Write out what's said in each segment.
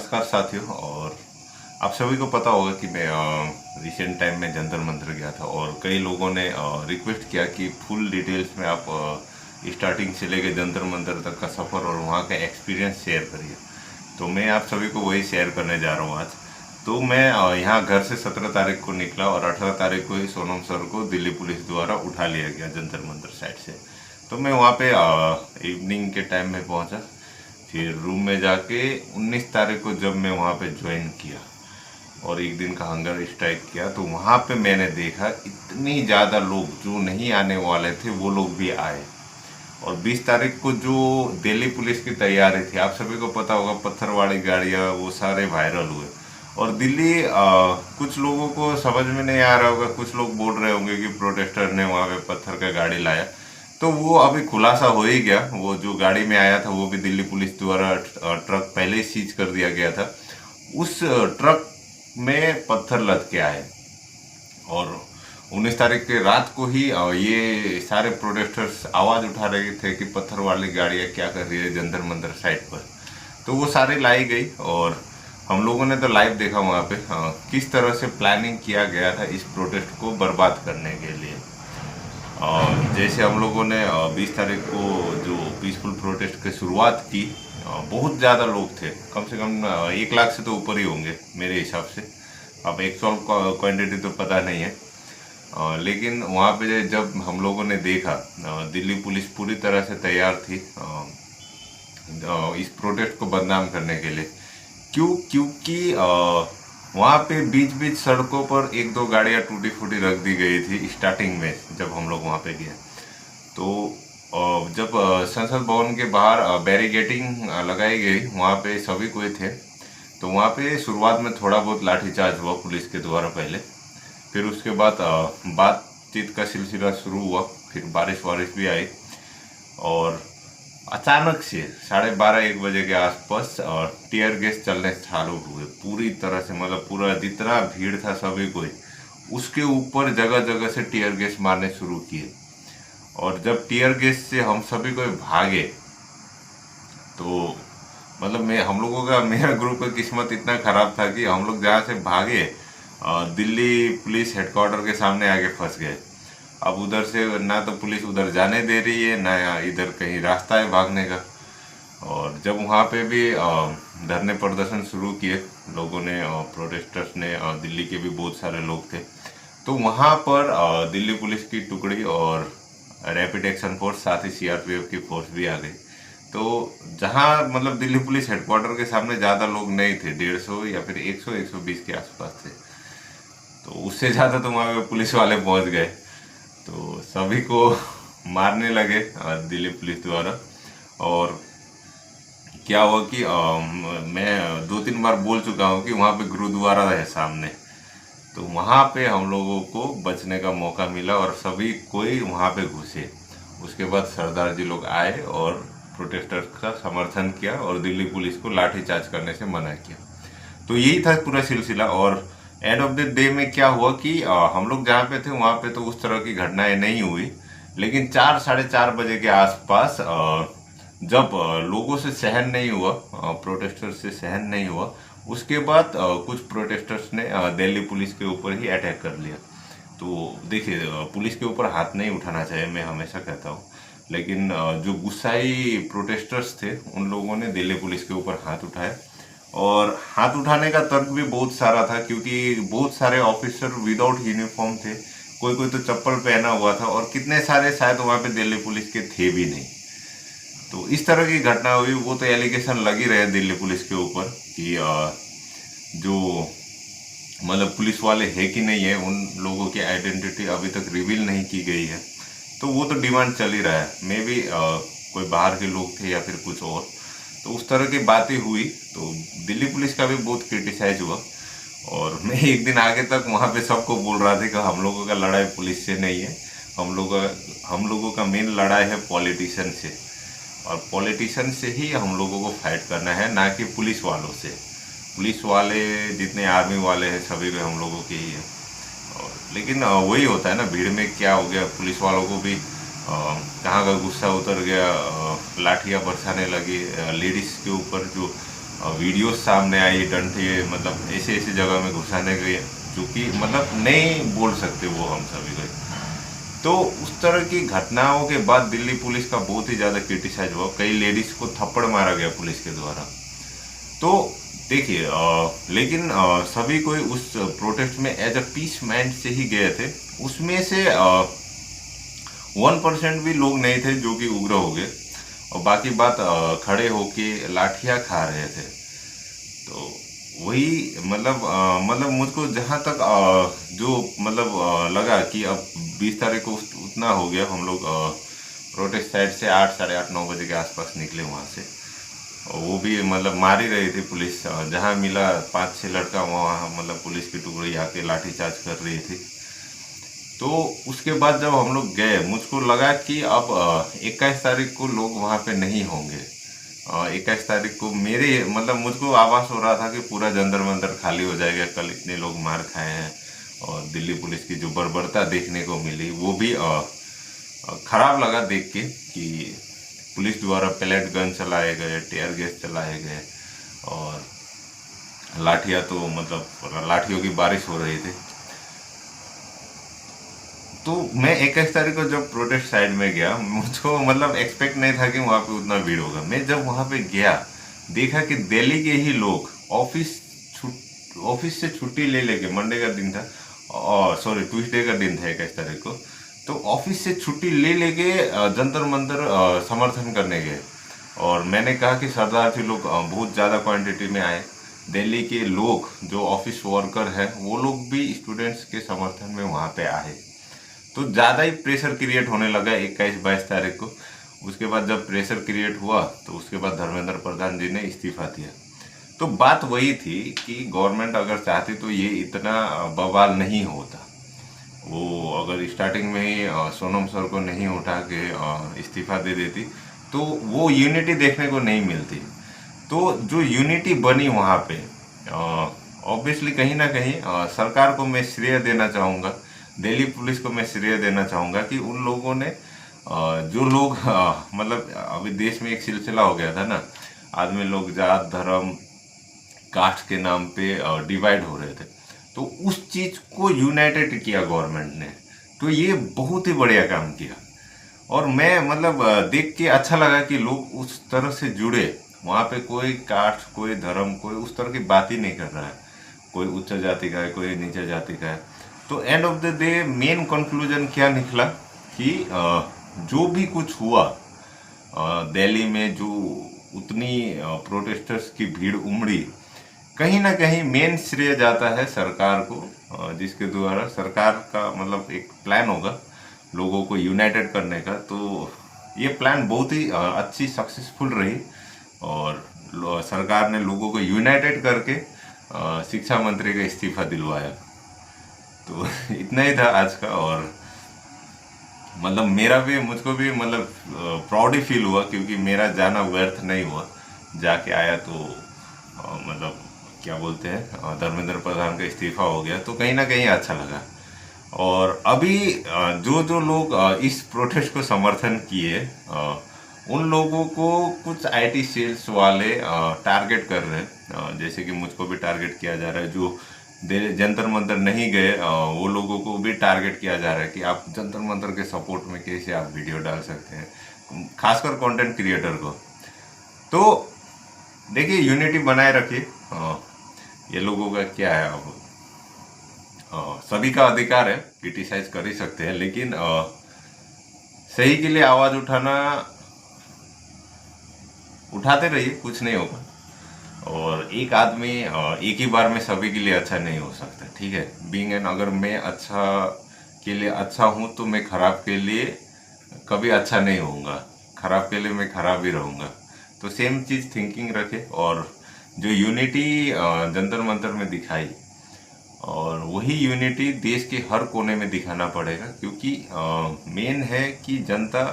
नमस्कार साथियों। और आप सभी को पता होगा कि मैं रिसेंट टाइम में जंतर मंतर गया था और कई लोगों ने रिक्वेस्ट किया कि फुल डिटेल्स में आप स्टार्टिंग से लेके जंतर मंतर तक का सफ़र और वहाँ का एक्सपीरियंस शेयर करिए। तो मैं आप सभी को वही शेयर करने जा रहा हूँ आज। तो मैं यहाँ घर से 17 तारीख को निकला और 18 तारीख को ही सोनम सर को दिल्ली पुलिस द्वारा उठा लिया गया जंतर मंतर साइड से। तो मैं वहाँ पे इवनिंग के टाइम में पहुँचा। फिर रूम में जाके 19 तारीख को जब मैं वहाँ पे ज्वाइन किया और एक दिन का हंगर स्ट्राइक किया, तो वहाँ पे मैंने देखा इतनी ज़्यादा लोग जो नहीं आने वाले थे वो लोग भी आए। और 20 तारीख को जो दिल्ली पुलिस की तैयारी थी, आप सभी को पता होगा, पत्थर वाली गाड़ियाँ वो सारे वायरल हुए। और दिल्ली कुछ लोगों को समझ में नहीं आ रहा होगा, कुछ लोग बोल रहे होंगे कि प्रोटेस्टर ने वहाँ पे पत्थर का गाड़ी लाया। तो वो अभी खुलासा हो ही गया। वो जो गाड़ी में आया था वो भी दिल्ली पुलिस द्वारा ट्रक पहले ही सीज कर दिया गया था। उस ट्रक में पत्थर लद के आए और 19 तारीख के रात को ही ये सारे प्रोटेस्टर्स आवाज़ उठा रहे थे कि पत्थर वाली गाड़ियाँ क्या कर रही है जंतर मंतर साइड पर। तो वो सारी लाई गई और हम लोगों ने तो लाइव देखा वहाँ पे किस तरह से प्लानिंग किया गया था इस प्रोटेस्ट को बर्बाद करने के लिए। जैसे हम लोगों ने 20 तारीख को जो पीसफुल प्रोटेस्ट की शुरुआत की, बहुत ज़्यादा लोग थे, कम से कम 1 लाख से तो ऊपर ही होंगे मेरे हिसाब से। अब एक्चुअल क्वांटिटी तो पता नहीं है, लेकिन वहाँ पे जब हम लोगों ने देखा दिल्ली पुलिस पूरी तरह से तैयार थी इस प्रोटेस्ट को बदनाम करने के लिए। क्योंकि वहाँ पे बीच बीच सड़कों पर 1-2 गाड़ियाँ टूटी फूटी रख दी गई थी स्टार्टिंग में जब हम लोग वहाँ पे गए। तो जब संसद भवन के बाहर बैरिकेडिंग लगाई गई, वहाँ पे सभी कोई थे। तो वहाँ पे शुरुआत में थोड़ा बहुत लाठीचार्ज हुआ पुलिस के द्वारा पहले, फिर उसके बाद बातचीत का सिलसिला शुरू हुआ। फिर बारिश वारिश भी आई और अचानक से 12:30-1 बजे के आसपास टीयर गैस चलने चालू हुए पूरी तरह से। मतलब पूरा जितना भीड़ था सभी कोई उसके ऊपर जगह जगह से टीयर गैस मारने शुरू किए। और जब टीयर गैस से हम सभी कोई भागे तो मतलब हम लोगों का, मेरा ग्रुप का किस्मत इतना खराब था कि हम लोग जहाँ से भागे दिल्ली पुलिस हेडक्वार्टर के सामने आके फंस गए। अब उधर से ना तो पुलिस उधर जाने दे रही है, ना इधर कहीं रास्ता है भागने का। और जब वहाँ पे भी धरने प्रदर्शन शुरू किए लोगों ने, प्रोटेस्टर्स ने, दिल्ली के भी बहुत सारे लोग थे, तो वहाँ पर दिल्ली पुलिस की टुकड़ी और रैपिड एक्शन फोर्स, साथ ही सीआरपीएफ की फोर्स भी आ गई। तो जहाँ मतलब दिल्ली पुलिस हेडक्वार्टर के सामने ज़्यादा लोग नहीं थे, 150 या फिर 100-120 के आसपास थे। तो उससे ज़्यादा तो वहाँ पे पुलिस वाले पहुँच गए, तो सभी को मारने लगे दिल्ली पुलिस द्वारा। और क्या हुआ कि मैं 2-3 बार बोल चुका हूँ कि वहाँ पे गुरुद्वारा है सामने, तो वहाँ पे हम लोगों को बचने का मौका मिला और सभी कोई वहाँ पे घुसे। उसके बाद सरदार जी लोग आए और प्रोटेस्टर्स का समर्थन किया और दिल्ली पुलिस को लाठीचार्ज करने से मना किया। तो यही था पूरा सिलसिला। और एंड ऑफ द डे में क्या हुआ कि हम लोग जहाँ पे थे वहाँ पे तो उस तरह की घटनाएं नहीं हुई, लेकिन 4-4:30 बजे के आसपास जब लोगों से सहन नहीं हुआ, प्रोटेस्टर्स से सहन नहीं हुआ, उसके बाद कुछ प्रोटेस्टर्स ने दिल्ली पुलिस के ऊपर ही अटैक कर लिया। तो देखिए, पुलिस के ऊपर हाथ नहीं उठाना चाहिए, मैं हमेशा कहता हूँ, लेकिन जो गुस्साई प्रोटेस्टर्स थे उन लोगों ने दिल्ली पुलिस के ऊपर हाथ उठाए। और हाथ उठाने का तर्क भी बहुत सारा था, क्योंकि बहुत सारे ऑफिसर विदाउट यूनिफॉर्म थे, कोई कोई तो चप्पल पहना हुआ था और कितने सारे शायद वहाँ पे दिल्ली पुलिस के थे भी नहीं। तो इस तरह की घटना हुई। वो तो एलिगेशन लग ही रहे दिल्ली पुलिस के ऊपर कि जो मतलब पुलिस वाले है कि नहीं है, उन लोगों की आइडेंटिटी अभी तक रिवील नहीं की गई है। तो वो तो डिमांड चल ही रहा है, मे बी कोई बाहर के लोग थे या फिर कुछ और। तो उस तरह की बातें हुई, तो दिल्ली पुलिस का भी बहुत क्रिटिसाइज हुआ। और मैं एक दिन आगे तक वहाँ पे सबको बोल रहा था कि हम लोगों का लड़ाई पुलिस से नहीं है, हम लोगों का मेन लड़ाई है पॉलिटिशियन से, और पॉलिटिशियन से ही हम लोगों को फाइट करना है, ना कि पुलिस वालों से। पुलिस वाले जितने आर्मी वाले हैं सभी भी हम लोगों के ही है। और लेकिन वही होता है ना, भीड़ में क्या हो गया, पुलिस वालों को भी कहाँ का गुस्सा उतर गया, लाठियाँ बरसाने लगी लेडीज़ के ऊपर। जो वीडियोस सामने आई, डंडे मतलब ऐसे ऐसे जगह में घुसाने के, जो कि मतलब नहीं बोल सकते वो हम सभी को। तो उस तरह की घटनाओं के बाद दिल्ली पुलिस का बहुत ही ज़्यादा क्रिटिसाइज हुआ, कई लेडीज को थप्पड़ मारा गया पुलिस के द्वारा। तो देखिए लेकिन सभी कोई उस प्रोटेस्ट में एज अ पीस माइंड से ही गए थे। उसमें से 1% भी लोग नहीं थे जो कि उग्र हो गए, और बाकी बात खड़े होके लाठियां खा रहे थे। तो वही मतलब मुझको जहाँ तक जो मतलब लगा कि अब 20 तारीख को उतना हो गया, हम लोग प्रोटेस्ट साइड से 8, साढ़े 8, 9 बजे के आसपास निकले वहाँ से। और वो भी मतलब मार ही रही थी पुलिस, जहाँ मिला 5-6 लड़का वहाँ मतलब पुलिस की टुकड़ी आके लाठीचार्ज कर रही थी। तो उसके बाद जब हम लोग गए, मुझको लगा कि अब 21 तारीख को लोग वहाँ पे नहीं होंगे। 21 तारीख को मेरे मतलब मुझको आभास हो रहा था कि पूरा जंतर मंतर खाली हो जाएगा, कल इतने लोग मार खाए हैं। और दिल्ली पुलिस की जो बर्बरता देखने को मिली वो भी खराब लगा देख के, कि पुलिस द्वारा पैलेट गन चलाए गए, टीयर गैस चलाए गए, और लाठियाँ तो मतलब लाठियों की बारिश हो रही थी। तो मैं 21 तारीख को जब प्रोटेस्ट साइड में गया, मुझको मतलब एक्सपेक्ट नहीं था कि वहाँ पे उतना भीड़ होगा। मैं जब वहाँ पे गया, देखा कि दिल्ली के ही लोग ऑफिस से छुट्टी ले लेके, मंडे का दिन था और सॉरी ट्यूसडे का दिन था 21 तारीख को, तो ऑफिस से छुट्टी ले लेके जंतर मंतर समर्थन करने गए। और मैंने कहा कि सरदार लोग बहुत ज़्यादा क्वांटिटी में आए। दिल्ली के लोग जो ऑफिस वर्कर हैं वो लोग भी स्टूडेंट्स के समर्थन में वहाँ पे आए। तो ज़्यादा ही प्रेशर क्रिएट होने लगा 21-22 तारीख को। उसके बाद जब प्रेशर क्रिएट हुआ तो उसके बाद धर्मेंद्र प्रधान जी ने इस्तीफा दिया। तो बात वही थी कि गवर्नमेंट अगर चाहती तो ये इतना बवाल नहीं होता। वो अगर स्टार्टिंग में ही सोनम सर को नहीं उठा के इस्तीफा दे देती तो वो यूनिटी देखने को नहीं मिलती। तो जो यूनिटी बनी वहाँ पे, ऑब्वियसली कहीं ना कहीं सरकार को मैं श्रेय देना चाहूँगा, दिल्ली पुलिस को मैं श्रेय देना चाहूँगा कि उन लोगों ने जो लोग मतलब अभी देश में एक सिलसिला हो गया था ना, आदमी लोग जात धर्म कास्ट के नाम पे डिवाइड हो रहे थे, तो उस चीज को यूनाइटेड किया गवर्नमेंट ने। तो ये बहुत ही बढ़िया काम किया, और मैं मतलब देख के अच्छा लगा कि लोग उस तरह से जुड़े। वहाँ पे कोई कास्ट, कोई धर्म, कोई उस तरह की बात ही नहीं कर रहा है, कोई उच्च जाति का है, कोई नीचे जाति का है। तो end of the day main conclusion क्या निकला कि जो भी कुछ हुआ दिल्ली में, जो उतनी प्रोटेस्टर्स की भीड़ उमड़ी, कहीं ना कहीं मेन श्रेय जाता है सरकार को, जिसके द्वारा सरकार का मतलब एक प्लान होगा लोगों को यूनाइटेड करने का। तो ये प्लान बहुत ही अच्छी सक्सेसफुल रही, और सरकार ने लोगों को यूनाइटेड करके शिक्षा मंत्री का इस्तीफा दिलवाया। तो इतना ही था आज का। और मतलब मुझको भी मतलब प्राउड ही फील हुआ, क्योंकि मेरा जाना व्यर्थ नहीं हुआ। जाके आया तो मतलब क्या बोलते हैं, धर्मेंद्र प्रधान का इस्तीफा हो गया, तो कहीं ना कहीं अच्छा लगा। और अभी जो जो लोग इस प्रोटेस्ट को समर्थन किए, उन लोगों को कुछ आईटी सेल्स वाले टारगेट कर रहे हैं, जैसे कि मुझको भी टारगेट किया जा रहा है। जो जंतर मंतर नहीं गए वो लोगों को भी टारगेट किया जा रहा है कि आप जंतर मंतर के सपोर्ट में कैसे आप वीडियो डाल सकते हैं, खासकर कंटेंट क्रिएटर को। तो देखिए, यूनिटी बनाए रखिए। ये लोगों का क्या है, अब सभी का अधिकार है, क्रिटिसाइज कर ही सकते हैं, लेकिन सही के लिए आवाज उठाते रहिए, कुछ नहीं होगा। और एक आदमी एक ही बार में सभी के लिए अच्छा नहीं हो सकता, ठीक है। बीइंग एन, अगर मैं अच्छा के लिए अच्छा हूँ तो मैं खराब के लिए कभी अच्छा नहीं होऊंगा, खराब के लिए मैं खराब ही रहूँगा। तो सेम चीज़ थिंकिंग रखे, और जो यूनिटी जंतर मंतर में दिखाई, और वही यूनिटी देश के हर कोने में दिखाना पड़ेगा, क्योंकि मेन है कि जनता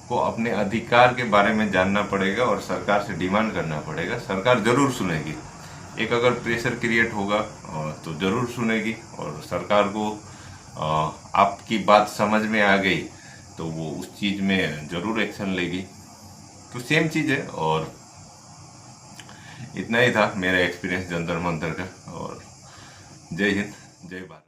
को अपने अधिकार के बारे में जानना पड़ेगा और सरकार से डिमांड करना पड़ेगा। सरकार जरूर सुनेगी, एक अगर प्रेशर क्रिएट होगा तो जरूर सुनेगी, और सरकार को आपकी बात समझ में आ गई तो वो उस चीज़ में जरूर एक्शन लेगी। तो सेम चीज़ है। और इतना ही था मेरा एक्सपीरियंस जंतर मंतर का। और जय हिंद, जय भारत।